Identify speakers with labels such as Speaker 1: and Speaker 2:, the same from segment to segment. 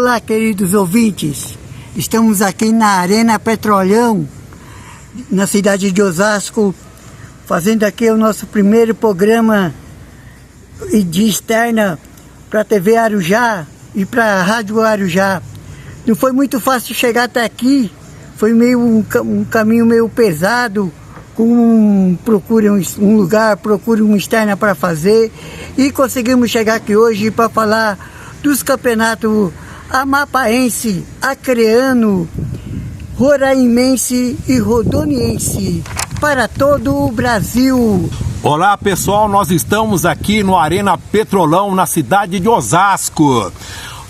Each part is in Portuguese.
Speaker 1: Olá, queridos ouvintes. Estamos aqui na Arena Petrolão, na cidade de Osasco, fazendo aqui o nosso primeiro programa de externa para a TV Arujá e para a Rádio Arujá. Não foi muito fácil chegar até aqui, foi meio um caminho meio pesado, procure um lugar, procure uma externa para fazer, e conseguimos chegar aqui hoje para falar dos campeonatos amapaense, acreano, roraimense e rondoniense para todo o Brasil.
Speaker 2: Olá pessoal, nós estamos aqui no Arena Petrolão, na cidade de Osasco,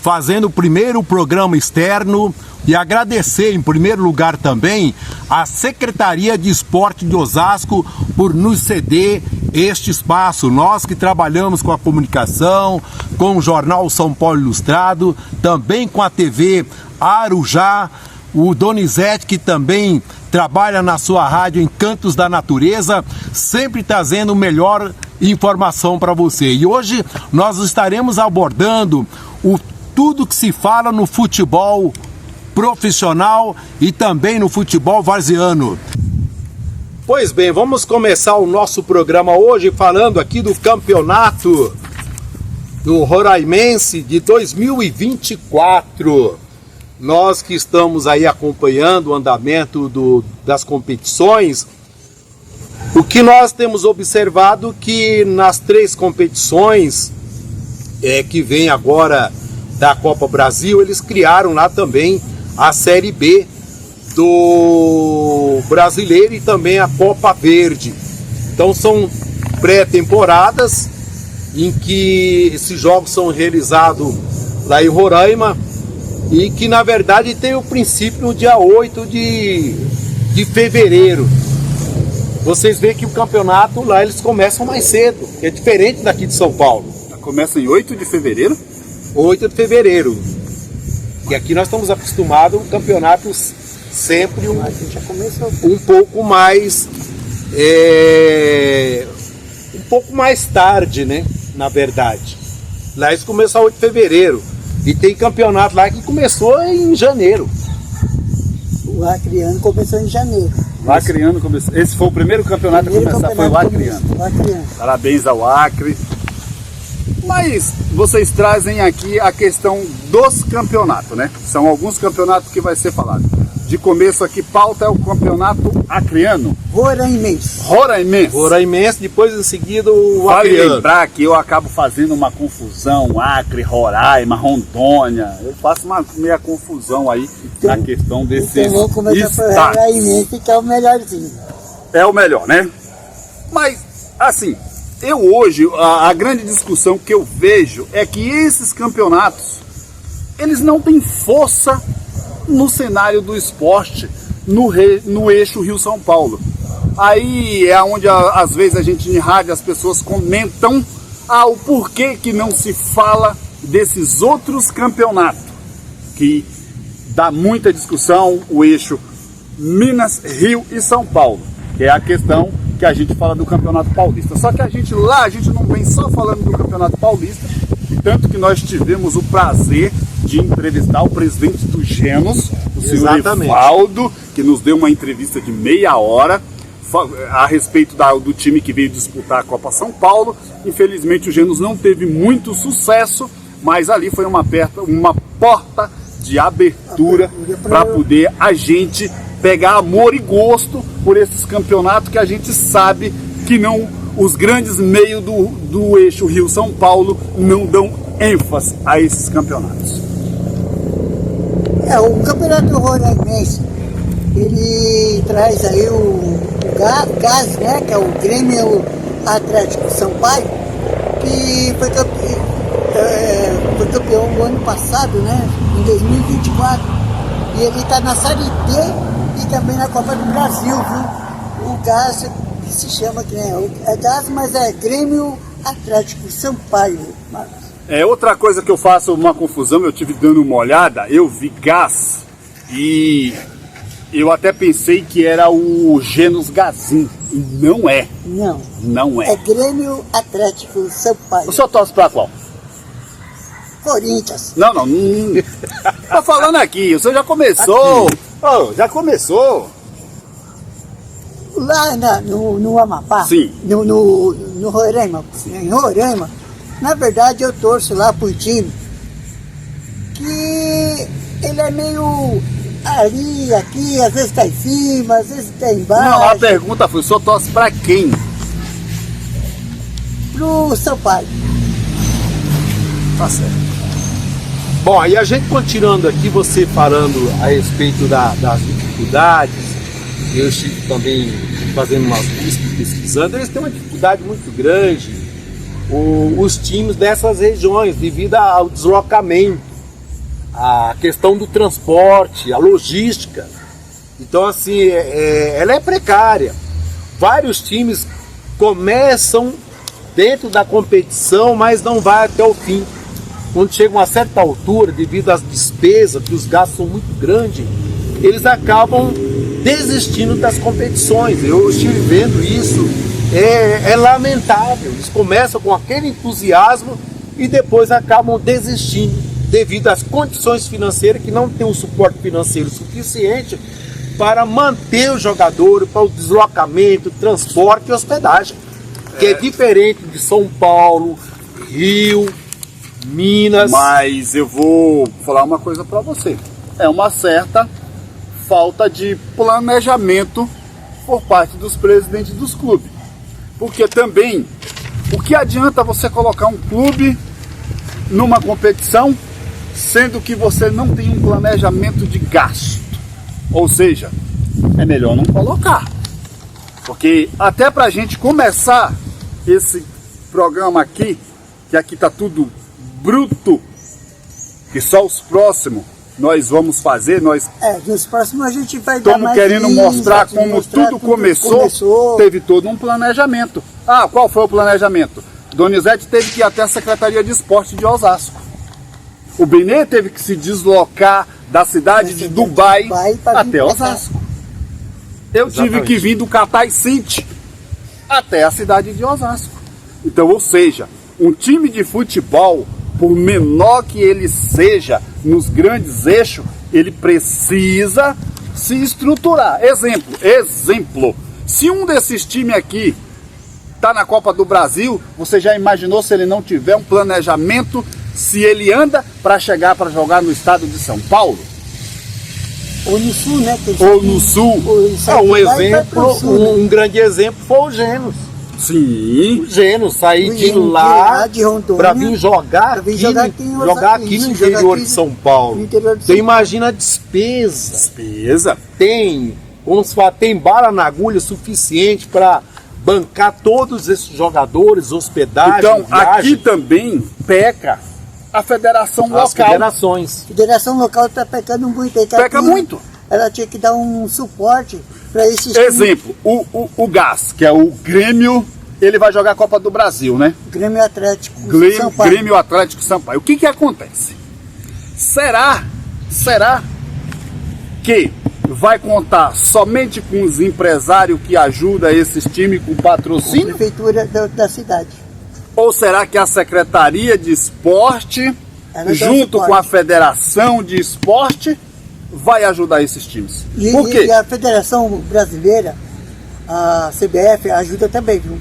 Speaker 2: fazendo o primeiro programa externo, e agradecer em primeiro lugar também a Secretaria de Esporte de Osasco por nos ceder este espaço. Nós que trabalhamos com a comunicação, com o jornal São Paulo Ilustrado, também com a TV Arujá, o Donizete, que também trabalha na sua rádio Encantos da Natureza, sempre trazendo melhor informação para você. E hoje nós estaremos abordando tudo que se fala no futebol profissional e também no futebol varziano. Pois bem, vamos começar o nosso programa hoje falando aqui do campeonato do Roraimense de 2024. Nós que estamos aí acompanhando o andamento das competições, o que nós temos observado que nas 3 competições que vem agora da Copa Brasil, eles criaram lá também a Série B do Brasileiro e também a Copa Verde. Então são pré-temporadas em que esses jogos são realizados lá em Roraima e que na verdade tem o princípio no dia 8 de fevereiro. Vocês veem que o campeonato lá eles começam mais cedo, que é diferente daqui de São Paulo.
Speaker 3: Começa em 8 de fevereiro?
Speaker 2: 8 de fevereiro. E aqui nós estamos acostumados a campeonatos sempre um pouco mais um pouco mais tarde, né? Na verdade. Lá eles começam 8 de fevereiro. E tem campeonato lá que começou em janeiro.
Speaker 1: O Acreano começou em janeiro.
Speaker 3: O Acreano começou. Esse foi o primeiro campeonato a começar, foi o Acreano. Parabéns ao Acre. Mas vocês trazem aqui a questão dos campeonatos, né? São alguns campeonatos que vai ser falado. De começo aqui, pauta é o campeonato acreano.
Speaker 1: Roraimense.
Speaker 3: Roraimense,
Speaker 2: depois em seguida o
Speaker 3: vale
Speaker 2: acreano.
Speaker 3: Lembrar que eu acabo fazendo uma confusão, Acre, Roraima, Rondônia. Eu faço uma meia confusão aí na questão desses
Speaker 1: então vou começar por Roraimense, que é o melhorzinho.
Speaker 3: É o melhor, né? Mas, assim, eu hoje, a grande discussão que eu vejo é que esses campeonatos, eles não têm força no cenário do esporte, no eixo Rio-São Paulo. Aí é onde às vezes a gente em rádio, as pessoas comentam o porquê que não se fala desses outros campeonatos, que dá muita discussão, o eixo Minas, Rio e São Paulo, que é a questão que a gente fala do Campeonato Paulista. Só que a gente não vem só falando do Campeonato Paulista, tanto que nós tivemos o prazer de entrevistar o presidente do Genos, o senhor Evaldo, que nos deu uma entrevista de meia hora a respeito do time que veio disputar a Copa São Paulo. Infelizmente o Genos não teve muito sucesso, mas ali foi uma porta de abertura para poder a gente pegar amor e gosto por esses campeonatos que a gente sabe que não, os grandes meios do eixo Rio-São Paulo não dão ênfase a esses campeonatos.
Speaker 1: O Campeonato Roraimense, ele traz aí o GAS, né, que é o Grêmio Atlético Sampaio, que foi campeão no ano passado, né, em 2024, e ele está na Série D e também na Copa do Brasil, viu? O GAS, que se chama, é GAS, mas é Grêmio Atlético Sampaio.
Speaker 3: Outra coisa que eu faço uma confusão, eu tive dando uma olhada, eu vi GAS e eu até pensei que era o Genos Gazin, e não é. Não é.
Speaker 1: É Grêmio Atlético Sampaio.
Speaker 3: O senhor torce para qual?
Speaker 1: Corinthians.
Speaker 3: Não. Tô falando aqui, você já começou. Oh, já começou.
Speaker 1: Lá no Amapá,
Speaker 3: Sim.
Speaker 1: no Roraima, em Roraima, na verdade eu torço lá pro time que ele é meio ali, aqui, às vezes tá em cima, às vezes tá embaixo.
Speaker 3: Não, a pergunta foi, o senhor torce pra quem?
Speaker 1: Pro São Paulo.
Speaker 3: Tá certo.
Speaker 2: Bom, aí a gente continuando aqui, você falando a respeito das dificuldades, eu estive também fazendo umas buscas, pesquisando, eles têm uma dificuldade muito grande, os times dessas regiões, devido ao deslocamento, a questão do transporte, a logística. Então, assim, ela é precária. Vários times começam dentro da competição, mas não vai até o fim. Quando chega a uma certa altura, devido às despesas, que os gastos são muito grandes, eles acabam desistindo das competições. Eu estive vendo isso, é lamentável. Eles começam com aquele entusiasmo e depois acabam desistindo, devido às condições financeiras, que não tem um suporte financeiro suficiente para manter o jogador, para o deslocamento, transporte e hospedagem. Que é diferente de São Paulo, Rio, Minas.
Speaker 3: Mas eu vou falar uma coisa para você. É uma certa falta de planejamento por parte dos presidentes dos clubes. Porque também, o que adianta você colocar um clube numa competição, sendo que você não tem um planejamento de gasto? Ou seja, é melhor não colocar. Porque até pra gente começar esse programa aqui, que aqui tá tudo bruto, que só os próximos nós vamos fazer, nós
Speaker 1: Nos próximos a gente vai dar
Speaker 3: estamos
Speaker 1: mais
Speaker 3: querendo
Speaker 1: isso,
Speaker 3: mostrar como tudo começou, teve todo um planejamento. Ah, qual foi o planejamento? Donizete teve que ir até a Secretaria de Esporte de Osasco. O Benê teve que se deslocar da cidade de Dubai até Osasco. Eu tive que vir do Catai City até a cidade de Osasco. Então, ou seja, um time de futebol, por menor que ele seja nos grandes eixos, ele precisa se estruturar. Exemplo, se um desses times aqui está na Copa do Brasil, você já imaginou se ele não tiver um planejamento, se ele anda para chegar para jogar no estado de São Paulo?
Speaker 1: Ou no sul, né?
Speaker 3: Ou no sul?
Speaker 2: Um grande exemplo foi o Genos.
Speaker 3: Sim.
Speaker 2: O Genos sair de lá para vir jogar aqui no interior de São Paulo. Então imagina a despesa. Tem bala na agulha suficiente para bancar todos esses jogadores, hospedagem,
Speaker 3: então,
Speaker 2: viagem.
Speaker 3: Aqui também peca a federação local.
Speaker 2: As federações.
Speaker 1: A federação local está pecando muito.
Speaker 3: Peca muito.
Speaker 1: Ela tinha que dar um suporte para esses
Speaker 3: Exemplo, o GAS, que é o Grêmio, ele vai jogar a Copa do Brasil, né?
Speaker 1: Grêmio Atlético
Speaker 3: Sampaio. Grêmio Atlético Sampaio. O que acontece? Será que vai contar somente com os empresários que ajudam esses times com patrocínio?
Speaker 1: A prefeitura da cidade.
Speaker 3: Ou será que a Secretaria de Esporte, junto com a Federação de Esporte, vai ajudar esses times? Por quê?
Speaker 1: E a Federação Brasileira, a CBF, ajuda também, viu?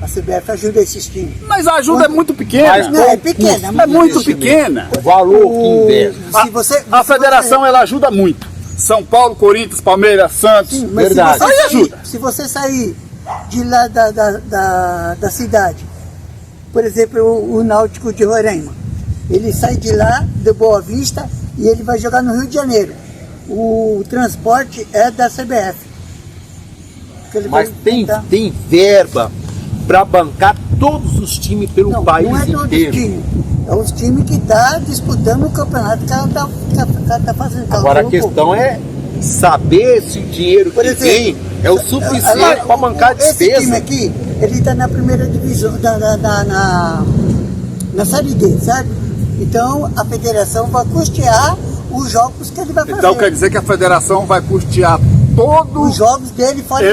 Speaker 1: A CBF ajuda esses times.
Speaker 3: Mas a ajuda é muito pequena.
Speaker 1: Não, é pequena.
Speaker 3: É muito pequena.
Speaker 2: O valor que investe.
Speaker 3: A federação, ela ajuda muito. São Paulo, Corinthians, Palmeiras, Santos.
Speaker 1: Sim, mas
Speaker 2: verdade.
Speaker 3: Aí ajuda.
Speaker 1: Se você sair de lá da cidade, por exemplo, o Náutico de Roraima, ele sai de lá, de Boa Vista, e ele vai jogar no Rio de Janeiro. O transporte é da CBF.
Speaker 2: Mas tem verba para bancar todos os times pelo país inteiro.
Speaker 1: É os times que estão disputando o campeonato que ela está fazendo.
Speaker 2: Agora a questão é saber se o dinheiro que vem é o suficiente para bancar a despesa.
Speaker 1: Esse time aqui, ele está na primeira divisão, na Série D, sabe? Então a federação vai custear os jogos que ele vai fazer.
Speaker 3: Então quer dizer que a federação vai custear todos
Speaker 1: os jogos dele fora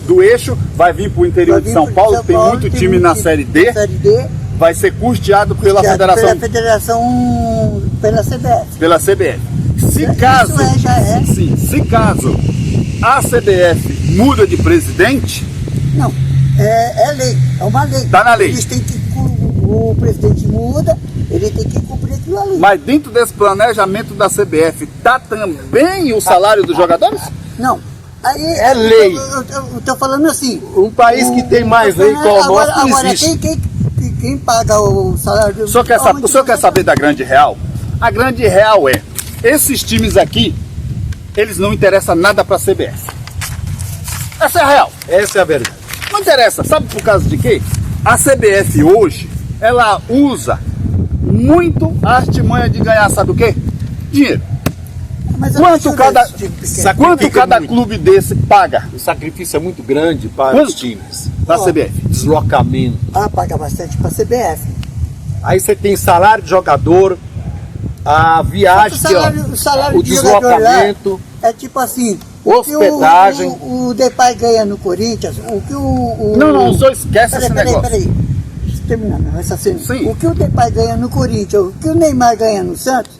Speaker 3: do eixo, vai vir para o interior de São Paulo, tem muito time na Série D. vai ser custeado pela federação,
Speaker 1: Pela CBF.
Speaker 3: pela CBF. Se
Speaker 1: Isso
Speaker 3: caso,
Speaker 1: já é.
Speaker 3: sim, se caso a CBF muda de presidente,
Speaker 1: Não, é lei, é uma lei.
Speaker 3: Tá na lei.
Speaker 1: Eles têm que, o presidente muda, ele tem que cumprir aquilo ali.
Speaker 3: mas dentro desse planejamento da CBF tá também o salário dos jogadores?
Speaker 1: Não. Aí,
Speaker 2: É lei.
Speaker 1: Eu tô falando assim.
Speaker 2: Um país que tem mais lei como o nosso não
Speaker 1: Agora,
Speaker 2: existe.
Speaker 1: quem paga o salário do...
Speaker 3: O senhor quer saber da grande real? A grande real é, esses times aqui, eles não interessam nada para a CBF. Essa é a real.
Speaker 2: Essa é a verdade.
Speaker 3: Não interessa. Sabe por causa de quê? A CBF hoje, ela usa muito a artimanha de ganhar, sabe o quê? Dinheiro.
Speaker 1: Mas eu
Speaker 3: Quanto
Speaker 1: não
Speaker 3: cada,
Speaker 1: sou desse tipo pequeno.
Speaker 3: quanto cada
Speaker 2: muito.
Speaker 3: clube desse paga
Speaker 2: O sacrifício é muito grande para
Speaker 3: Quanto?
Speaker 2: os times.
Speaker 3: da CBF?
Speaker 2: Deslocamento.
Speaker 1: Paga bastante pra CBF.
Speaker 2: Aí você tem salário de jogador, a viagem,
Speaker 1: O salário
Speaker 2: o
Speaker 1: de jogador lá
Speaker 2: deslocamento.
Speaker 1: é tipo assim...
Speaker 2: Hospedagem.
Speaker 1: O Depay ganha no Corinthians, o que o...
Speaker 3: Não, o senhor esquece esse negócio.
Speaker 1: Peraí. Deixa eu terminar meu raciocínio.
Speaker 3: Sim.
Speaker 1: O que o Depay ganha no Corinthians, o que o Neymar ganha no Santos,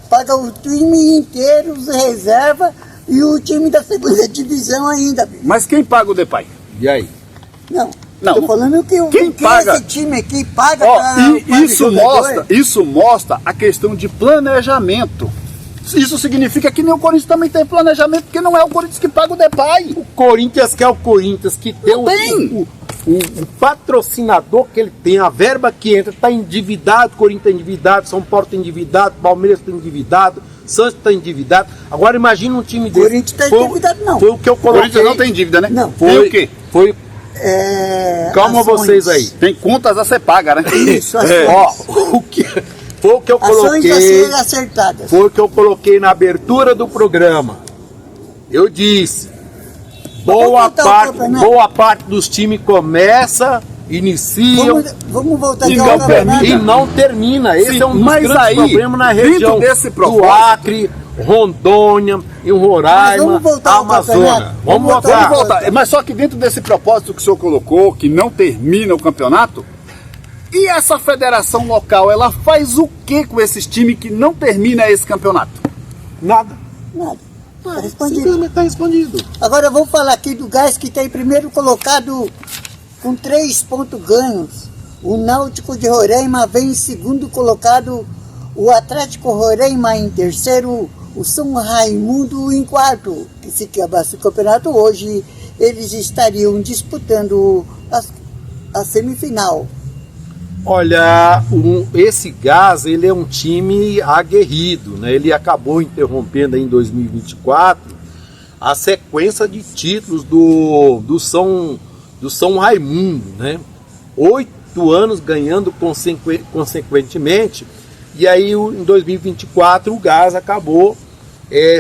Speaker 1: paga o time inteiro, os reserva e o time da segunda divisão ainda, bicho.
Speaker 3: Mas quem paga o Depay?
Speaker 2: E aí?
Speaker 1: Não.
Speaker 3: Não.
Speaker 1: Tô falando que
Speaker 3: Quem
Speaker 1: que
Speaker 3: paga?
Speaker 1: esse time aqui paga
Speaker 3: Ó,
Speaker 1: pra
Speaker 3: isso mostra a questão de planejamento. Isso significa que nem o Corinthians também tem planejamento, porque não é o Corinthians que paga o Depay.
Speaker 2: O Corinthians, que é o Corinthians, que tem o patrocinador que ele tem, a verba que entra, está endividado, Corinthians está endividado, São Paulo está endividado, Palmeiras está endividado, Santos está endividado. Agora imagina um time desse.
Speaker 1: Corinthians tá endividado, não.
Speaker 2: Foi o que eu
Speaker 3: O
Speaker 2: coloquei.
Speaker 3: Corinthians não tem dívida, né?
Speaker 1: Não.
Speaker 3: Tem o quê?
Speaker 2: Foi. Calma
Speaker 1: Ações.
Speaker 2: vocês aí.
Speaker 3: Tem contas a ser paga, né?
Speaker 1: Isso, ações.
Speaker 2: Ó, foi o que eu
Speaker 1: Ações a
Speaker 2: coloquei.
Speaker 1: serem acertadas.
Speaker 2: Foi o que eu coloquei na abertura do programa. Eu disse, boa parte dos times começa, iniciam
Speaker 1: Vamos voltar
Speaker 3: E
Speaker 1: aqui
Speaker 3: não
Speaker 1: ao campeonato.
Speaker 2: e não termina. Esse
Speaker 3: Sim,
Speaker 2: é um dos
Speaker 3: mas
Speaker 2: grandes
Speaker 3: aí,
Speaker 2: problemas na
Speaker 3: dentro
Speaker 2: região
Speaker 3: desse
Speaker 2: do
Speaker 3: propósito-
Speaker 2: Acre, Rondônia, em Roraima,
Speaker 1: Mas vamos voltar ao
Speaker 2: Amazônia.
Speaker 1: campeonato?
Speaker 2: Vamos
Speaker 1: Vamos
Speaker 2: voltar.
Speaker 3: Vamos voltar. Mas só que dentro desse propósito que o senhor colocou, que não termina o campeonato, e essa federação local, ela faz o que com esses times que não termina esse campeonato?
Speaker 2: Nada.
Speaker 1: Nada. Tá respondido.
Speaker 2: Simplesmente está respondido.
Speaker 1: Agora vamos falar aqui do Gás, que está em primeiro colocado com 3 pontos ganhos. O Náutico de Roraima vem em segundo colocado, o Atlético Roraima em terceiro, o São Raimundo em quarto. Que se acabasse o campeonato hoje, eles estariam disputando a semifinal.
Speaker 2: Olha, esse Gás, ele é um time aguerrido, né? Ele acabou interrompendo aí em 2024 a sequência de títulos do São Raimundo, né? 8 anos ganhando consequentemente, e aí em 2024 o Gás acabou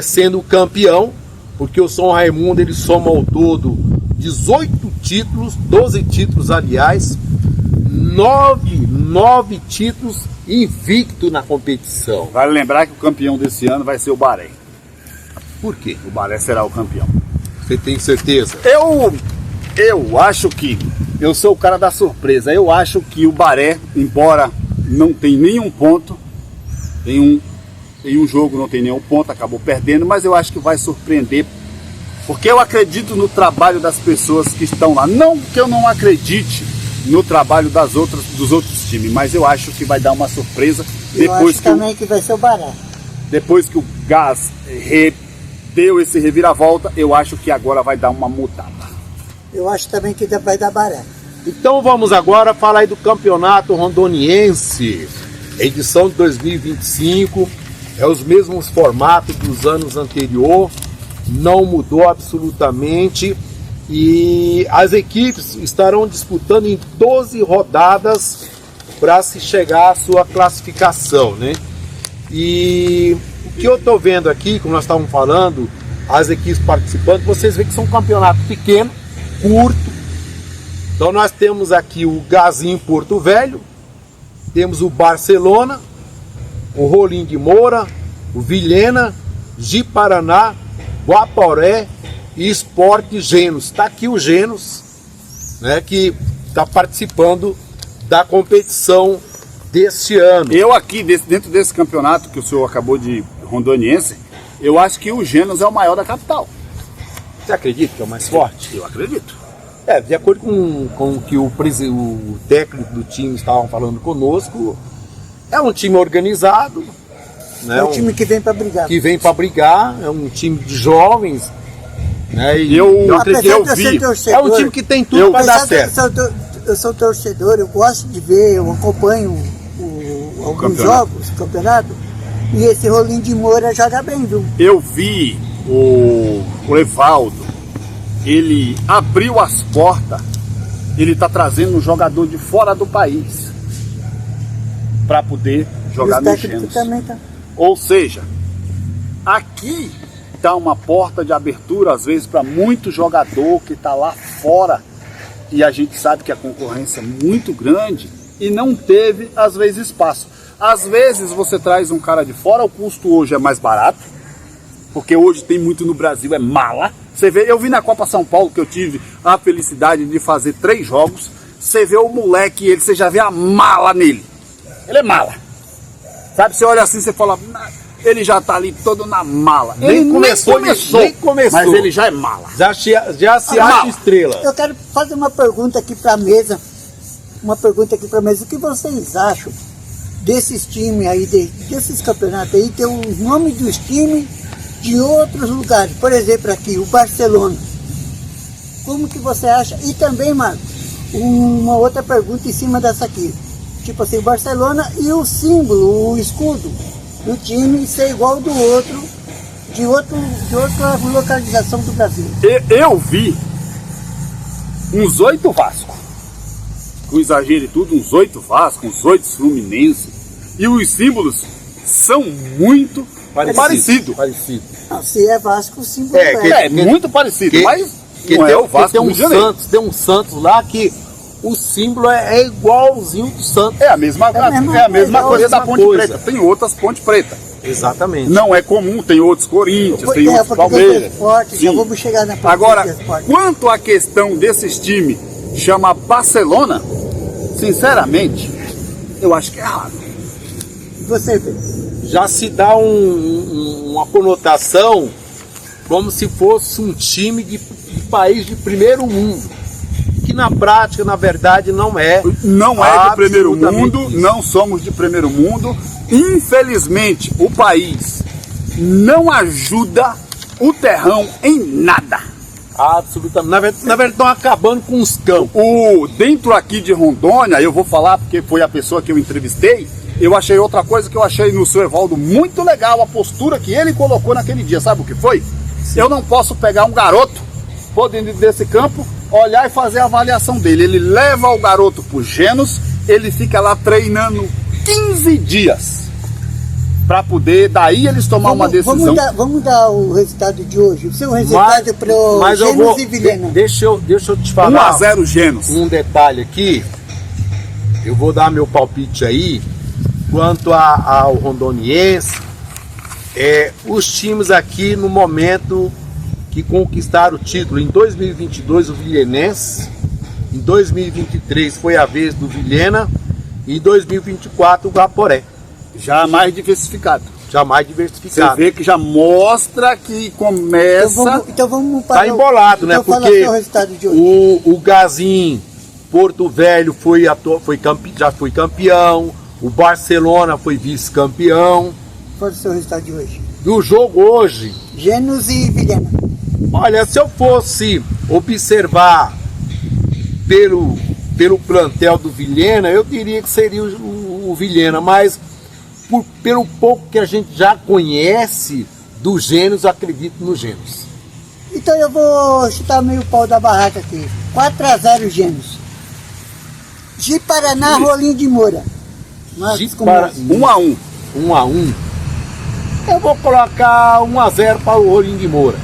Speaker 2: sendo campeão, porque o São Raimundo ele soma ao todo 18 títulos, 12 títulos aliás, 9 títulos invicto na competição.
Speaker 3: Vale lembrar que o campeão desse ano vai ser o Baré.
Speaker 2: Por quê?
Speaker 3: O Baré será o campeão.
Speaker 2: Você tem certeza?
Speaker 3: Eu acho que, eu sou o cara da surpresa, eu acho que o Baré, embora não tenha nenhum ponto, em um jogo não tem nenhum ponto, acabou perdendo, mas eu acho que vai surpreender, porque eu acredito no trabalho das pessoas que estão lá. Não que eu não acredite no trabalho dos outros times, mas eu acho que vai dar uma surpresa
Speaker 1: Eu acho também que vai ser o Baré.
Speaker 3: depois que o Gás deu esse reviravolta, eu acho que agora vai dar uma mudada.
Speaker 1: Eu acho também que vai dar Baré.
Speaker 2: Então vamos agora falar aí do Campeonato Rondoniense, edição de 2025, é os mesmos formatos dos anos anteriores, não mudou absolutamente, e as equipes estarão disputando em 12 rodadas para se chegar à sua classificação, né? E o que eu estou vendo aqui, como nós estávamos falando, as equipes participando, vocês veem que são um campeonato pequeno, curto. Então nós temos aqui o Gazinho Porto Velho, temos o Barcelona, o Rolim de Moura, o Vilhena, Ji-Paraná, Guaporé e Sport Genos. Está aqui o Genos, né, que está participando da competição deste ano.
Speaker 3: Eu aqui, dentro desse campeonato que o senhor acabou de rondoniense, eu acho que o Genos é o maior da capital.
Speaker 2: Você acredita que é o mais forte?
Speaker 3: Eu acredito.
Speaker 2: De acordo com o que o técnico do time estavam falando conosco, é um time organizado, né?
Speaker 1: É um time que vem para brigar.
Speaker 2: Que vem para brigar, é um time de jovens, né? E
Speaker 3: eu
Speaker 1: Apesar
Speaker 3: eu
Speaker 1: de eu ser
Speaker 3: vi.
Speaker 1: torcedor,
Speaker 2: é um time que tem tudo para dar certo.
Speaker 1: Eu sou torcedor, eu gosto de ver, eu acompanho alguns jogos, o campeonato, e esse Rolim de Moura joga bem, viu?
Speaker 3: Eu vi o Evaldo, ele abriu as portas, ele está trazendo um jogador de fora do país para poder jogar no Genos.
Speaker 1: Tá.
Speaker 3: Ou seja, aqui está uma porta de abertura, às vezes, para muito jogador que está lá fora, e a gente sabe que a concorrência é muito grande e não teve, às vezes, espaço. Às vezes você traz um cara de fora, o custo hoje é mais barato, porque hoje tem muito no Brasil, é mala. Você vê, eu vi na Copa São Paulo, que eu tive a felicidade de fazer 3 jogos, você vê o moleque, você já vê a mala nele. Ele é mala. Sabe, você olha assim, você fala, ele já tá ali todo na mala.
Speaker 2: Nem começou,
Speaker 3: mas ele já é mala.
Speaker 2: Já se acha estrela.
Speaker 1: Eu quero fazer uma pergunta aqui para a mesa. O que vocês acham desses times aí, desses campeonatos aí, tem os nomes dos times de outros lugares? Por exemplo, aqui, o Barcelona. Como que você acha? E também, Marcos, uma outra pergunta em cima dessa aqui. Tipo assim, o Barcelona e o símbolo, o escudo do time ser igual ao do outro, de outra localização do Brasil.
Speaker 3: Eu vi uns 8 Vasco, com exagero e tudo, uns 8 Vasco, uns 8 Fluminense, e os símbolos são muito parecidos.
Speaker 1: Não, se é Vasco, o símbolo
Speaker 3: É muito parecido, mas não é o Vasco
Speaker 2: tem
Speaker 3: do
Speaker 2: um
Speaker 3: Rio de Janeiro.
Speaker 2: Santos, tem um Santos lá que o símbolo é igualzinho do Santos.
Speaker 3: É a mesma coisa da Ponte
Speaker 2: coisa.
Speaker 3: Preta. Tem outras Ponte Preta.
Speaker 2: Exatamente.
Speaker 3: Não é comum, tem outros Corinthians, tem outros Palmeiras.
Speaker 1: Já vamos chegar na parte.
Speaker 3: Agora, quanto à questão desses times, chama Barcelona, sinceramente, eu acho que é errado.
Speaker 1: Você vê.
Speaker 2: Já se dá uma conotação como se fosse um time de país de primeiro mundo, que na prática, na verdade, não é.
Speaker 3: Não é de primeiro mundo,
Speaker 2: isso.
Speaker 3: não somos de primeiro mundo. Infelizmente, o país não ajuda o terrão em nada.
Speaker 2: Absolutamente. Na verdade, estão acabando com os campos.
Speaker 3: Dentro aqui de Rondônia, eu vou falar porque foi a pessoa que eu entrevistei, eu achei outra coisa que eu achei no seu Evaldo muito legal, a postura que ele colocou naquele dia. Sabe o que foi? Sim. Eu não posso pegar um garoto, pôr dentro desse campo, olhar e fazer a avaliação dele. Ele leva o garoto pro Genos, ele fica lá treinando 15 dias para poder, daí eles tomar uma decisão.
Speaker 1: Vamos dar o resultado de hoje. O seu resultado para o Genos e Vilhena.
Speaker 2: Deixa eu te falar
Speaker 3: 1-0 Genos.
Speaker 2: Um detalhe aqui. Eu vou dar meu palpite aí. Quanto ao rondoniense, os times aqui no momento que conquistaram o título, em 2022 o Vilhenense, em 2023 foi a vez do Vilhena e em 2024 o Guaporé.
Speaker 3: Já mais diversificado.
Speaker 2: Você
Speaker 3: vê que já mostra que começa...
Speaker 1: Então vamos para
Speaker 2: tá embolado, né? Porque o Gazin, Porto Velho já foi campeão, o Barcelona foi vice-campeão.
Speaker 1: Qual é o seu resultado de hoje?
Speaker 2: Do jogo hoje...
Speaker 1: Genos e Vilhena.
Speaker 2: Olha, se eu fosse observar pelo plantel do Vilhena, eu diria que seria o Vilhena, mas pelo pouco que a gente já conhece do Genos, eu acredito no Genos.
Speaker 1: Então eu vou chutar meio pau da barraca aqui. 4-0 Genos. De Paraná, Rolim de Moura.
Speaker 3: 1-1.
Speaker 2: 1-1. Eu vou colocar 1-0 para o Rolim de Moura.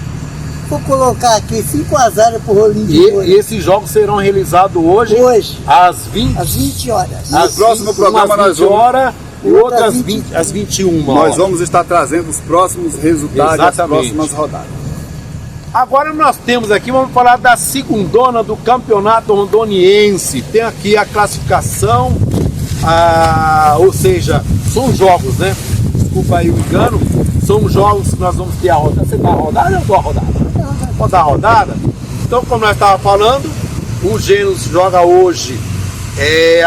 Speaker 1: Vou colocar aqui 5-0 para o Rolim de Moura.
Speaker 2: E esses jogos serão realizados hoje às 20
Speaker 1: horas.
Speaker 3: No próximo programa nós vamos...
Speaker 2: E outras às 21
Speaker 3: Nós vamos estar trazendo os próximos resultados das próximas rodadas.
Speaker 2: Agora nós temos aqui, vamos falar da segundona do Campeonato Rondoniense. Tem aqui a classificação, ou seja, são jogos, né? Desculpa aí o engano, são jogos que nós vamos ter a rodada. Você dá a rodada ou eu dou a rodada? Pode dar a rodada? Então, como nós estávamos falando, o Gênesis joga hoje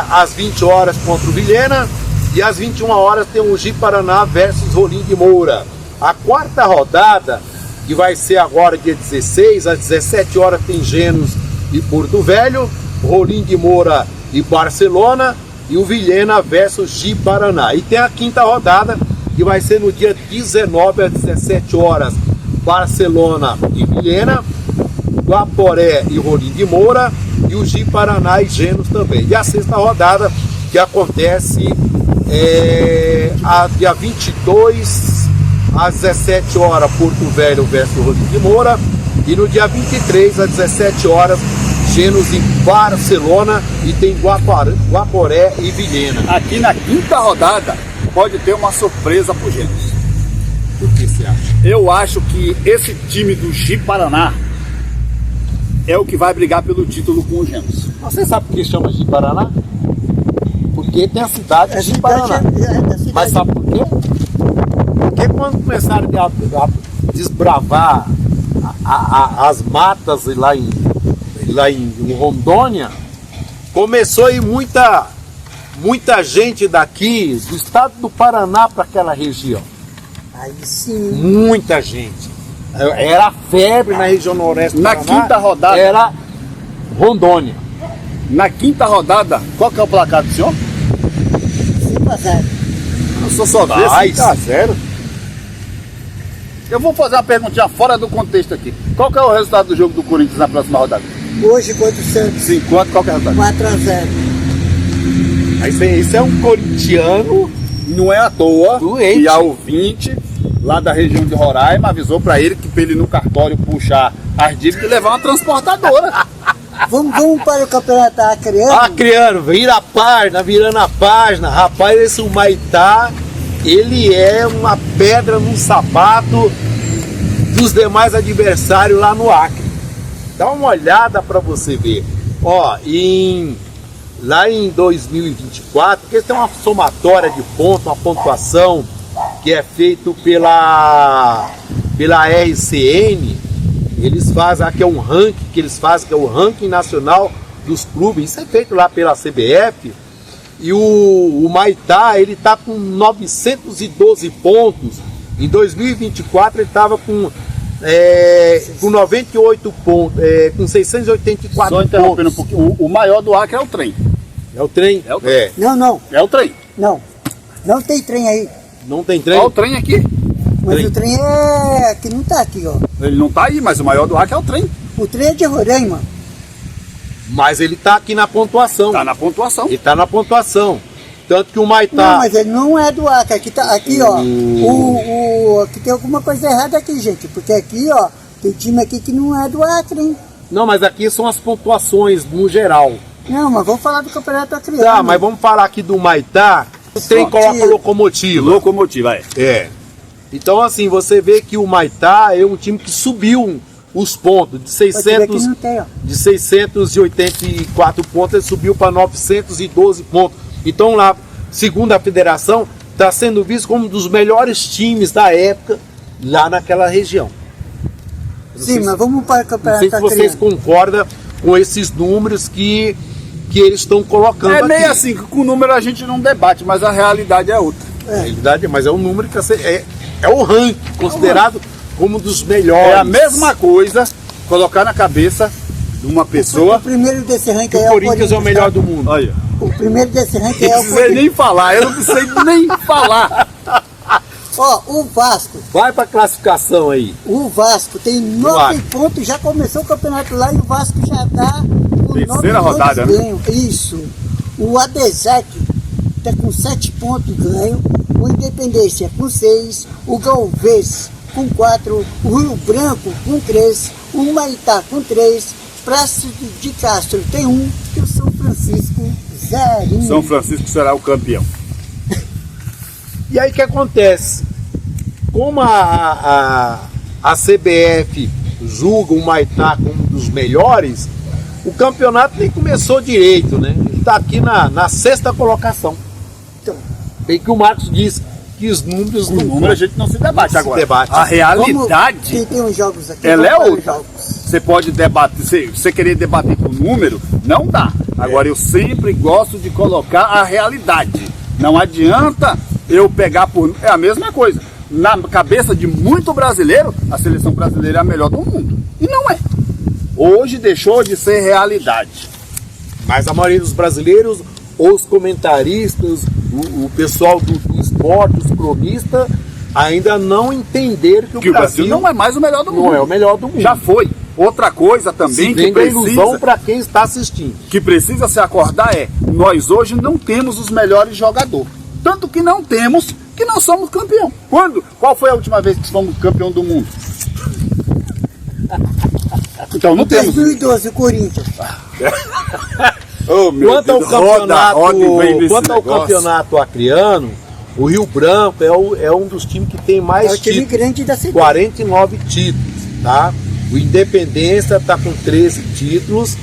Speaker 2: às 20 horas contra o Vilhena e às 21 horas tem o Ji-Paraná versus Rolim de Moura. A quarta rodada, que vai ser agora dia 16, às 17 horas tem Gênesis e Porto Velho, Rolim de Moura e Barcelona e o Vilhena versus Ji-Paraná. E tem a quinta rodada, que vai ser no dia 19 às 17 horas, Barcelona e Vilhena, Guaporé e Rolim de Moura e o Ji-Paraná e Gênesis também. E a sexta rodada, que acontece dia 22 às 17 horas, Porto Velho versus Rolim de Moura, e no dia 23 às 17 horas, Gênesis e Barcelona, e tem Guaporé e Vilhena.
Speaker 3: Aqui na quinta rodada pode ter uma surpresa pro Gênesis.
Speaker 2: O que você acha?
Speaker 3: Eu acho que esse time do Ji-Paraná é o que vai brigar pelo título com o Gênesis.
Speaker 2: Você sabe por que chama Ji-Paraná? Porque tem a cidade de Ji-Paraná. Mas sabe por quê? Porque quando começaram a desbravar as matas lá em Rondônia, começou a ir muita gente daqui, do estado do Paraná, para aquela região.
Speaker 1: Aí sim.
Speaker 2: Muita gente. Era febre na região noroeste do
Speaker 3: Na
Speaker 2: Paraná.
Speaker 3: quinta rodada.
Speaker 2: Era Rondônia.
Speaker 3: Na quinta rodada, qual que é o placar do senhor?
Speaker 1: 5-0.
Speaker 3: Eu sou só ver 5-0. Eu vou fazer uma perguntinha fora do contexto aqui. Qual que é o resultado do jogo do Corinthians na próxima rodada?
Speaker 1: Hoje contra o Santos,
Speaker 3: 5, qual que é o resultado?
Speaker 1: 4-0.
Speaker 2: Isso é um corintiano.
Speaker 3: Não é à toa
Speaker 2: Doente.
Speaker 3: que a ouvinte lá da região de Roraima avisou pra ele que pra ele ir no cartório puxar as dívidas e levar uma transportadora.
Speaker 1: Vamos para o campeonato acreano?
Speaker 2: Acreano, virando a página. Rapaz, esse Humaitá, ele é uma pedra no sapato dos demais adversários lá no Acre. Dá uma olhada para você ver. Ó, lá em 2024, porque tem uma somatória de pontos, uma pontuação que é feito pela RCN. Eles fazem, aqui é um ranking que eles fazem, que é o ranking nacional dos clubes. Isso é feito lá pela CBF. E o Humaitá, ele tá com 912 pontos. Em 2024 ele estava com 98 pontos, com 684
Speaker 3: Só interrompendo
Speaker 2: pontos.
Speaker 3: um pouquinho, o maior do Acre é o trem.
Speaker 2: É o trem?
Speaker 3: É o trem.
Speaker 1: Não,
Speaker 3: É o trem.
Speaker 1: não tem trem aí.
Speaker 2: Não tem trem?
Speaker 3: Olha o trem aqui.
Speaker 1: Mas
Speaker 2: Trem.
Speaker 1: o trem é que não tá aqui, ó.
Speaker 3: Ele não tá aí, mas o maior do Acre é o trem.
Speaker 1: O trem é de Roraima.
Speaker 2: Mas ele tá aqui na pontuação.
Speaker 3: Tá na pontuação.
Speaker 2: Ele tá na pontuação. Tanto que o Humaitá...
Speaker 1: Não, mas ele não é do Acre. Aqui, ó. Aqui tem alguma coisa errada aqui, gente. Porque aqui, ó, tem time aqui que não é do Acre, hein?
Speaker 2: Não, mas aqui são as pontuações no geral.
Speaker 1: Não, mas vamos falar do campeonato acreano.
Speaker 2: Tá, mas vamos falar aqui do Humaitá. O trem coloca locomotiva.
Speaker 3: Locomotiva,
Speaker 2: É. Então, assim, você vê que o Humaitá é um time que subiu os pontos de
Speaker 1: Pode ver que
Speaker 2: 600,
Speaker 1: não tem, ó.
Speaker 2: de 684 pontos, ele subiu para 912 pontos. Então, lá, segundo a federação, está sendo visto como um dos melhores times da época lá naquela região.
Speaker 1: Sim, mas vamos para o
Speaker 2: Não
Speaker 1: campeonato
Speaker 2: sei se vocês
Speaker 1: acreano.
Speaker 2: concordam com esses números que eles estão colocando
Speaker 3: É
Speaker 2: aqui.
Speaker 3: meio assim, que com o número a gente não debate, mas a realidade é outra.
Speaker 2: Na realidade, mas é um número que é o ranking, considerado como um dos melhores.
Speaker 3: É a mesma coisa colocar na cabeça de uma pessoa.
Speaker 1: O primeiro desse ranking
Speaker 2: que
Speaker 1: é
Speaker 2: o Corinthians é o melhor
Speaker 1: tá?
Speaker 2: do mundo.
Speaker 3: Olha,
Speaker 1: O primeiro desse ranking
Speaker 3: não
Speaker 1: é o
Speaker 3: precisei
Speaker 1: Corinthians.
Speaker 3: nem falar, eu não precisei nem falar.
Speaker 1: Ó, o Vasco.
Speaker 2: Vai para classificação aí.
Speaker 1: O Vasco tem 9 pontos, já começou o campeonato lá e o Vasco já está com 9
Speaker 3: Terceira
Speaker 1: pontos
Speaker 3: rodada, né?
Speaker 1: ganho. Isso. O Adesec está com 7 pontos ganho, o Independência com 6, o Galvez com 4, o Rio Branco com 3, o Humaitá com 3, Praça de Castro tem 1 e o São Francisco 0.
Speaker 3: São Francisco será o campeão.
Speaker 2: E aí o que acontece? Como a CBF julga o Humaitá como um dos melhores, o campeonato nem começou direito, né? Ele está aqui na 6ª colocação.
Speaker 1: Então,
Speaker 2: Bem que o Marcos disse que os números
Speaker 3: O número a gente não se debate
Speaker 2: se
Speaker 3: agora.
Speaker 2: debate.
Speaker 3: A realidade,
Speaker 1: tem uns jogos aqui.
Speaker 3: ela é
Speaker 1: vamos para os
Speaker 3: outra.
Speaker 1: jogos.
Speaker 3: Você pode debater, você querer debater com o número, não dá. Agora eu sempre gosto de colocar a realidade. Não adianta eu pegar por... É a mesma coisa. Na cabeça de muito brasileiro, a seleção brasileira é a melhor do mundo. E não é. Hoje deixou de ser realidade.
Speaker 2: Mas a maioria dos brasileiros, os comentaristas, o pessoal do esporte, os cronistas, ainda não entenderam que o Brasil
Speaker 3: não é mais o melhor do mundo.
Speaker 2: não é o melhor do mundo.
Speaker 3: Já foi. Outra coisa também que
Speaker 2: vende a ilusão
Speaker 3: precisa,
Speaker 2: para quem está assistindo.
Speaker 3: que precisa se acordar é: nós hoje não temos os melhores jogadores. Tanto que não temos, que não somos campeão. Qual foi a última vez que fomos campeão do mundo? Então não temos.
Speaker 1: 2012, o Corinthians.
Speaker 3: Oh, meu
Speaker 2: Quanto ao
Speaker 3: Deus,
Speaker 2: campeonato,
Speaker 3: roda e vem desse
Speaker 2: quanto ao
Speaker 3: negócio.
Speaker 2: campeonato acreano, o Rio Branco é um dos times que tem mais
Speaker 1: É o time
Speaker 2: títulos,
Speaker 1: grande da cidade.
Speaker 2: 49 títulos, tá? O Independência está com 13 títulos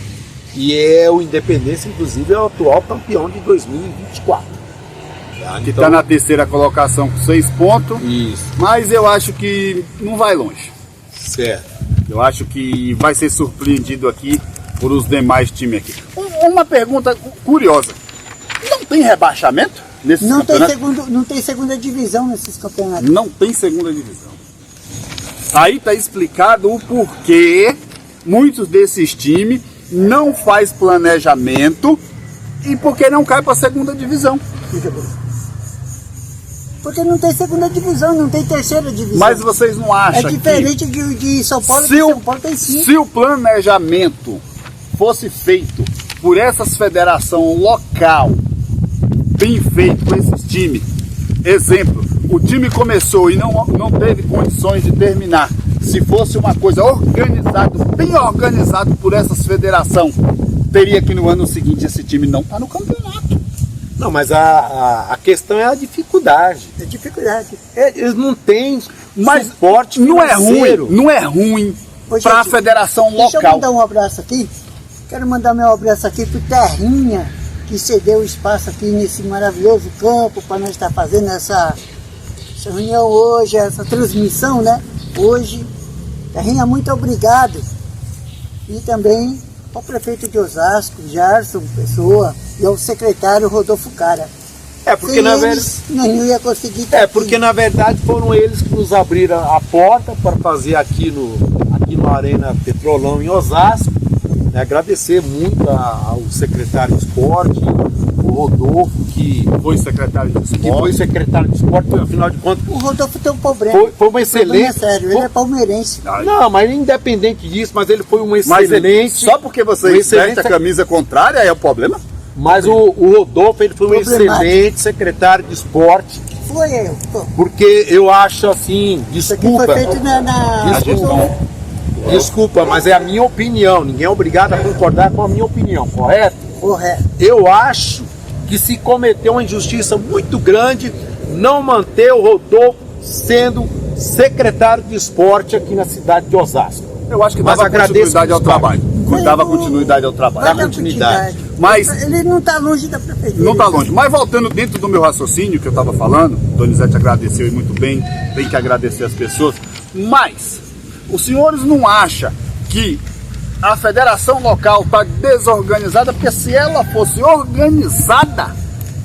Speaker 2: e o Independência, inclusive, é o atual campeão de 2024. Tá?
Speaker 3: Que está na 3ª colocação com 6 pontos,
Speaker 2: Isso,
Speaker 3: mas eu acho que não vai longe.
Speaker 2: certo.
Speaker 3: Eu acho que vai ser surpreendido aqui por os demais times aqui. Uma pergunta curiosa: não tem rebaixamento nesse
Speaker 1: Não tem,
Speaker 3: campeonato?
Speaker 1: não tem segunda divisão nesses campeonatos.
Speaker 3: Não tem segunda divisão. Aí está explicado o porquê muitos desses times não faz planejamento e porque não cai para a segunda divisão.
Speaker 1: Porque não tem segunda divisão, não tem 3ª divisão.
Speaker 3: Mas vocês não acham
Speaker 1: é diferente de São Paulo,
Speaker 3: que
Speaker 1: que São Paulo tem 5.
Speaker 3: se o planejamento fosse feito por essas federação local, bem feito com esses times, exemplo, o time começou e não teve condições de terminar, se fosse uma coisa organizada, bem organizado por essas federação, teria que no ano seguinte esse time não está no campeonato.
Speaker 2: Não, mas a questão é a dificuldade.
Speaker 1: É dificuldade.
Speaker 2: Eles não têm
Speaker 3: Mas
Speaker 2: suporte
Speaker 3: não é
Speaker 2: financeiro.
Speaker 3: ruim, não é ruim
Speaker 1: Ô,
Speaker 3: para a
Speaker 1: gente,
Speaker 3: federação
Speaker 1: Deixa eu
Speaker 3: local.
Speaker 1: mandar um abraço aqui. Quero mandar meu abraço aqui pro Terrinha, que cedeu o espaço aqui nesse maravilhoso campo para nós estar fazendo essa reunião hoje, essa transmissão, né? Hoje. Terrinha, muito obrigado. E também ao prefeito de Osasco, Jarson Pessoa, e ao secretário Rodolfo Cara.
Speaker 2: É porque
Speaker 1: Sem
Speaker 2: na verdade.
Speaker 1: eles, não ia conseguir estar
Speaker 2: É,
Speaker 1: aqui.
Speaker 2: porque na verdade foram eles que nos abriram a porta para fazer aqui no Arena Petrolão em Osasco. Né? Agradecer muito ao secretário de esporte, o Rodolfo, que
Speaker 3: Foi secretário de
Speaker 2: foi
Speaker 3: esporte.
Speaker 2: secretário de esporte, afinal de contas.
Speaker 1: O Rodolfo tem um problema.
Speaker 2: Foi uma
Speaker 1: O problema é
Speaker 2: excelente.
Speaker 1: sério, ele é palmeirense.
Speaker 2: Não, mas independente disso, mas ele foi um
Speaker 3: Mas
Speaker 2: excelente.
Speaker 3: só porque você
Speaker 2: um
Speaker 3: veste
Speaker 2: excelente
Speaker 3: a camisa contrária é o problema?
Speaker 2: Mas o Rodolfo ele foi um
Speaker 1: Problemático.
Speaker 2: excelente secretário de esporte,
Speaker 1: Foi eu. Pô.
Speaker 2: porque eu acho assim,
Speaker 1: Isso aqui foi
Speaker 2: desculpa,
Speaker 1: feito na
Speaker 2: desculpa, mas é a minha opinião, ninguém é obrigado a concordar com a minha opinião, correto?
Speaker 1: Correto.
Speaker 2: Eu acho que se cometeu uma injustiça muito grande não manter o Rodolfo sendo secretário de esporte aqui na cidade de Osasco.
Speaker 3: Eu acho que
Speaker 2: Mas
Speaker 3: dava
Speaker 2: agradeço
Speaker 3: continuidade ao
Speaker 2: pelos
Speaker 3: trabalho. Dava continuidade ao trabalho.
Speaker 1: Vai
Speaker 2: Dá
Speaker 1: dar
Speaker 2: continuidade.
Speaker 3: Mas
Speaker 1: Ele não está longe da prefeitura.
Speaker 3: não está longe. Mas voltando dentro do meu raciocínio que eu estava falando, Donizete agradeceu e muito bem, tem que agradecer as pessoas. Mas os senhores não acham que a federação local está desorganizada? Porque se ela fosse organizada,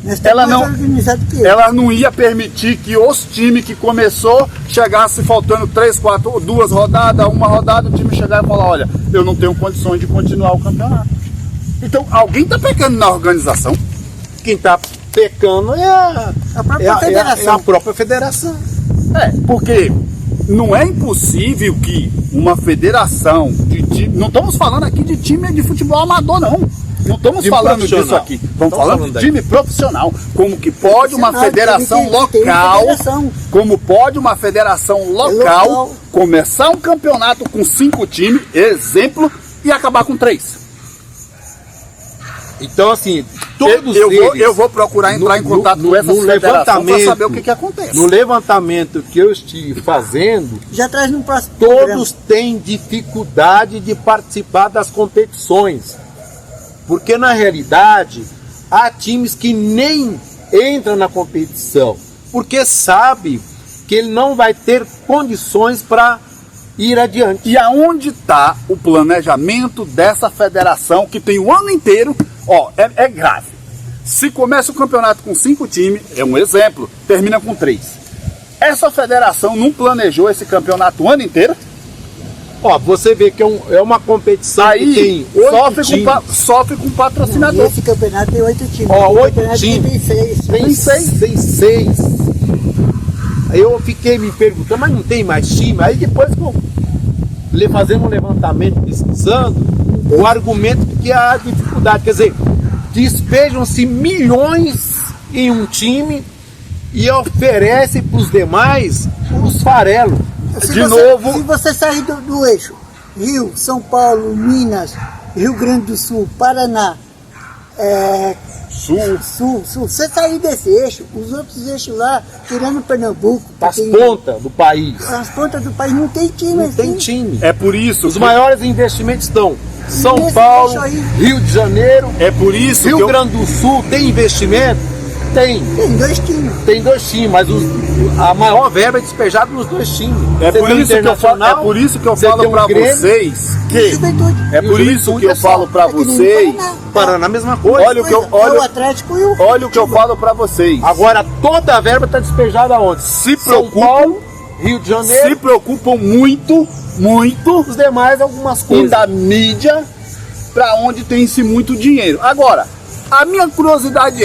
Speaker 1: Nós
Speaker 3: ela
Speaker 1: estamos
Speaker 3: não-
Speaker 1: mais organizados que ele.
Speaker 3: ela não ia permitir que os times que começou chegasse faltando 3, 4, 2 rodadas, uma rodada, o time chegar e falar: olha, eu não tenho condições de continuar o campeonato. Então alguém está pecando na organização.
Speaker 2: Quem está pecando é a
Speaker 1: própria federação.
Speaker 2: é a própria federação.
Speaker 3: Porque não é impossível que uma federação de time. Não estamos falando aqui de time de futebol amador, não. Não estamos
Speaker 2: Time
Speaker 3: falando
Speaker 2: profissional.
Speaker 3: disso aqui. Estamos
Speaker 2: Estamos
Speaker 3: falando
Speaker 2: falando
Speaker 3: de time profissional. Como que pode uma
Speaker 1: Profissional,
Speaker 3: federação
Speaker 1: tem uma
Speaker 3: local.
Speaker 1: federação.
Speaker 3: Como pode uma federação local
Speaker 1: local.
Speaker 3: começar um campeonato com 5 times, exemplo, e acabar com 3.
Speaker 2: Então, assim, todos
Speaker 3: eu vou procurar entrar em contato com essa federação para saber o que acontece.
Speaker 2: No levantamento que eu estive fazendo,
Speaker 1: Já traz no próximo
Speaker 2: todos têm dificuldade de participar das competições. Porque na realidade, há times que nem entram na competição, porque sabe que ele não vai ter condições para ir adiante.
Speaker 3: E aonde está o planejamento dessa federação que tem o ano inteiro? Ó, é grave. Se começa o campeonato com 5 times, é um exemplo, termina com 3. Essa federação não planejou esse campeonato o ano inteiro?
Speaker 2: Ó, você vê que é uma competição
Speaker 3: Aí
Speaker 2: que tem 8 times.
Speaker 3: sofre com patrocinador.
Speaker 1: Esse campeonato tem 8 times.
Speaker 2: Ó,
Speaker 1: O
Speaker 2: 8
Speaker 1: campeonato
Speaker 2: times.
Speaker 1: Tem 6.
Speaker 2: Tem 6. Aí eu fiquei me perguntando, mas não tem mais time? Aí depois que eu fazendo um levantamento pesquisando, o argumento que há dificuldade, quer dizer, despejam-se milhões em um time e oferece para os demais os farelos.
Speaker 3: De novo.
Speaker 1: Se você sair do eixo, Rio, São Paulo, Minas, Rio Grande do Sul, Paraná, Sul, você sair desse eixo, os outros eixos lá, tirando Pernambuco,
Speaker 2: Das
Speaker 1: tem-
Speaker 2: pontas do país.
Speaker 1: as pontas do país não tem time.
Speaker 2: Não tem
Speaker 1: assim.
Speaker 2: time.
Speaker 3: É por isso
Speaker 2: Os
Speaker 3: que-
Speaker 2: maiores investimentos estão São
Speaker 1: Nesse
Speaker 2: Paulo,
Speaker 1: eixo aí.
Speaker 2: Rio de Janeiro,
Speaker 3: É por isso que
Speaker 2: Rio
Speaker 3: eu-
Speaker 2: Grande do Sul. Tem investimento? Tem.
Speaker 1: Tem 2 times.
Speaker 2: Tem 2 times, mas a maior verba é despejada nos 2 times.
Speaker 3: É
Speaker 2: Você
Speaker 3: por
Speaker 2: tem o
Speaker 3: isso que eu falo,
Speaker 2: Internacional, você
Speaker 3: falo
Speaker 2: tem o
Speaker 3: para
Speaker 2: Grêmio,
Speaker 3: vocês
Speaker 1: Juventude.
Speaker 3: é por isso que eu falo para
Speaker 1: É que nem
Speaker 3: vocês.
Speaker 1: Paraná.
Speaker 2: Paraná a mesma coisa.
Speaker 3: Olha o que eu-
Speaker 1: É o Atlético e o...
Speaker 3: Olha o que eu falo para vocês.
Speaker 2: Agora toda a verba está despejada aonde?
Speaker 3: Se
Speaker 2: São
Speaker 3: preocupam-
Speaker 2: Paulo, Rio de Janeiro,
Speaker 3: Se preocupam muito
Speaker 2: os demais algumas
Speaker 3: em
Speaker 2: coisas.
Speaker 3: da mídia para onde tem-se muito dinheiro. Agora, a minha curiosidade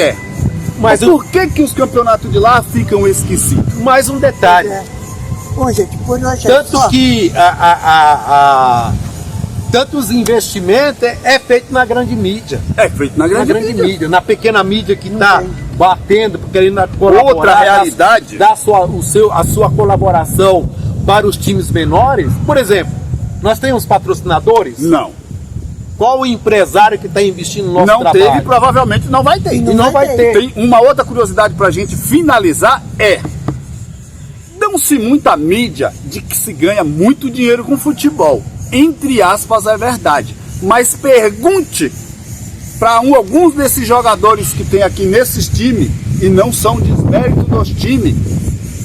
Speaker 2: Mas
Speaker 3: por que os campeonatos de lá ficam esquecidos?
Speaker 2: mais um detalhe.
Speaker 1: Bom, gente, por hoje
Speaker 2: Tanto que tanto os investimentos é feito na grande mídia.
Speaker 3: É feito na
Speaker 2: Na
Speaker 3: grande,
Speaker 2: grande
Speaker 3: mídia.
Speaker 2: mídia, na pequena mídia que está
Speaker 1: tem.
Speaker 2: batendo, querendo colaborar,
Speaker 3: Outra realidade.
Speaker 2: dar a sua colaboração para os times menores. Por exemplo, nós temos patrocinadores.
Speaker 3: Não.
Speaker 2: Qual o empresário que está investindo no nosso
Speaker 3: Não
Speaker 2: trabalho?
Speaker 3: teve, provavelmente não vai ter.
Speaker 2: E não vai ter.
Speaker 3: Tem uma outra curiosidade pra gente finalizar dão-se muita mídia de que se ganha muito dinheiro com futebol. Entre aspas, é verdade. Mas pergunte para alguns desses jogadores que tem aqui nesses times, e não são desmérito dos times,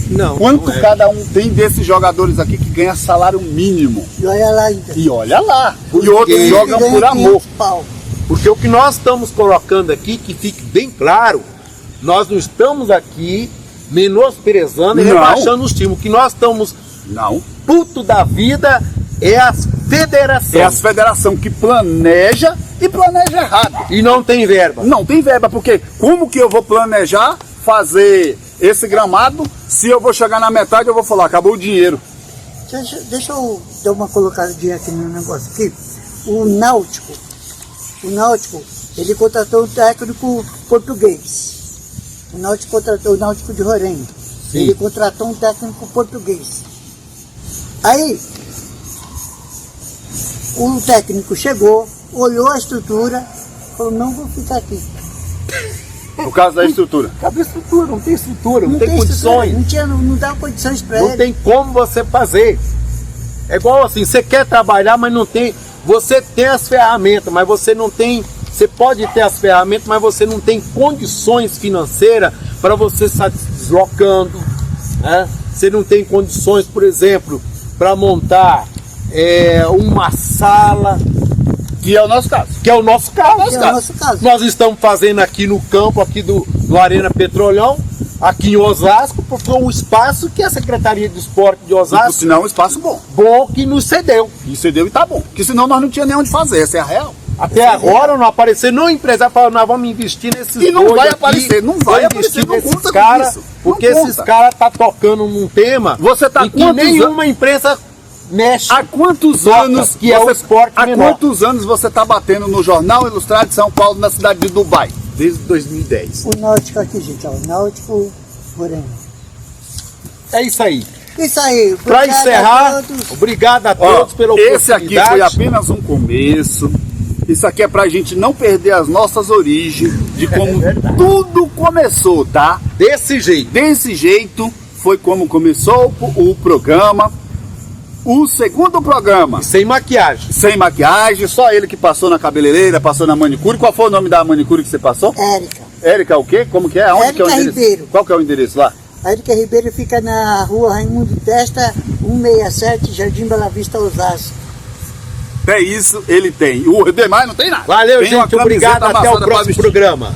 Speaker 2: Não.
Speaker 3: quanto
Speaker 2: não é.
Speaker 3: cada um tem desses jogadores aqui que ganha salário mínimo.
Speaker 1: E olha lá ainda.
Speaker 3: E olha lá.
Speaker 2: Por
Speaker 3: E outros
Speaker 2: quê?
Speaker 3: jogam
Speaker 1: Ganha
Speaker 3: por amor.
Speaker 1: 500 pau.
Speaker 2: Porque o que nós estamos colocando aqui, que fique bem claro, nós não estamos aqui menosprezando e
Speaker 3: Não.
Speaker 2: rebaixando os times. O que nós estamos
Speaker 3: Não.
Speaker 2: puto da vida é as federações.
Speaker 3: É a federação que planeja e planeja errado.
Speaker 2: E não tem verba.
Speaker 3: Não tem verba, porque como que eu vou planejar fazer esse gramado se eu vou chegar na metade e eu vou falar, acabou o dinheiro.
Speaker 1: Deixa eu dar uma colocadinha aqui no negócio aqui. O Náutico, ele contratou um técnico português. O Náutico de Roraima.
Speaker 2: Sim.
Speaker 1: Ele contratou um técnico português. Aí, o técnico chegou, olhou a estrutura, falou, não vou ficar aqui.
Speaker 3: Por causa da estrutura.
Speaker 2: Cadê estrutura? Não tem estrutura, não, tem
Speaker 1: estrutura,
Speaker 2: condições.
Speaker 1: não dá condições para
Speaker 2: Não
Speaker 1: ele.
Speaker 2: tem como você fazer. É igual assim, você quer trabalhar, mas não tem. Você tem as ferramentas, mas você não tem. Você pode ter as ferramentas, mas você não tem condições financeiras para você estar se deslocando. Né? Você não tem condições, por exemplo, para montar uma sala.
Speaker 3: Que é o nosso caso.
Speaker 2: Que é o nosso caso.
Speaker 1: Que é o nosso caso.
Speaker 2: Nós estamos fazendo aqui no campo aqui do Arena Petrolão, aqui em Osasco, porque foi um espaço que a Secretaria de Esporte de
Speaker 3: E, por
Speaker 2: Osasco,
Speaker 3: sinal, um espaço bom.
Speaker 2: bom, que nos cedeu.
Speaker 3: E cedeu e tá bom. Porque senão nós não tínhamos nem onde fazer, essa é a real.
Speaker 2: Até agora não apareceu, não empresário falou, nós vamos investir nesses
Speaker 3: E não
Speaker 2: dois
Speaker 3: vai
Speaker 2: aqui,
Speaker 3: aparecer, não vai
Speaker 2: vamos
Speaker 3: aparecer,
Speaker 2: investir
Speaker 3: não
Speaker 2: nesses
Speaker 3: conta com
Speaker 2: caras,
Speaker 3: isso,
Speaker 2: porque
Speaker 3: não
Speaker 2: esses
Speaker 3: conta.
Speaker 2: caras tá tocando num tema
Speaker 3: Você tá
Speaker 2: em que
Speaker 3: quantos
Speaker 2: nenhuma imprensa mexe.
Speaker 3: Há quantos
Speaker 2: Toca,
Speaker 3: anos
Speaker 2: que é o esporte
Speaker 3: há
Speaker 2: menor.
Speaker 3: quantos anos você tá batendo no Jornal Ilustrado de São Paulo, na cidade de Dubai?
Speaker 2: Desde 2010.
Speaker 1: O Náutico aqui, gente, ó, o Náutico Roraima.
Speaker 2: É isso aí.
Speaker 1: Isso aí.
Speaker 2: Para
Speaker 1: obrigado
Speaker 2: encerrar,
Speaker 1: a todos.
Speaker 2: obrigado a
Speaker 3: Ó,
Speaker 2: todos pela
Speaker 3: esse aqui
Speaker 2: oportunidade.
Speaker 3: foi apenas um começo. Isso aqui é pra gente não perder as nossas origens, de como tudo começou, tá?
Speaker 2: Desse jeito.
Speaker 3: Desse jeito foi como começou o programa. O segundo programa,
Speaker 2: Sem maquiagem.
Speaker 3: sem maquiagem, só ele que passou na cabeleireira, passou na manicure. Qual foi o nome da manicure que você passou?
Speaker 1: Érica.
Speaker 3: Érica o quê? Como que é? Aonde que é o
Speaker 1: Érica
Speaker 3: endereço?
Speaker 1: Ribeiro.
Speaker 3: Qual que é o endereço lá?
Speaker 1: A Érica Ribeiro fica na rua Raimundo Testa, 167, Jardim Bela Vista, Osasco.
Speaker 3: É isso, ele tem. O demais não tem nada.
Speaker 2: Valeu,
Speaker 3: Tem uma
Speaker 2: gente. Obrigado.
Speaker 3: camiseta
Speaker 2: Até o
Speaker 3: amassada pra
Speaker 2: próximo
Speaker 3: vestir.
Speaker 2: programa.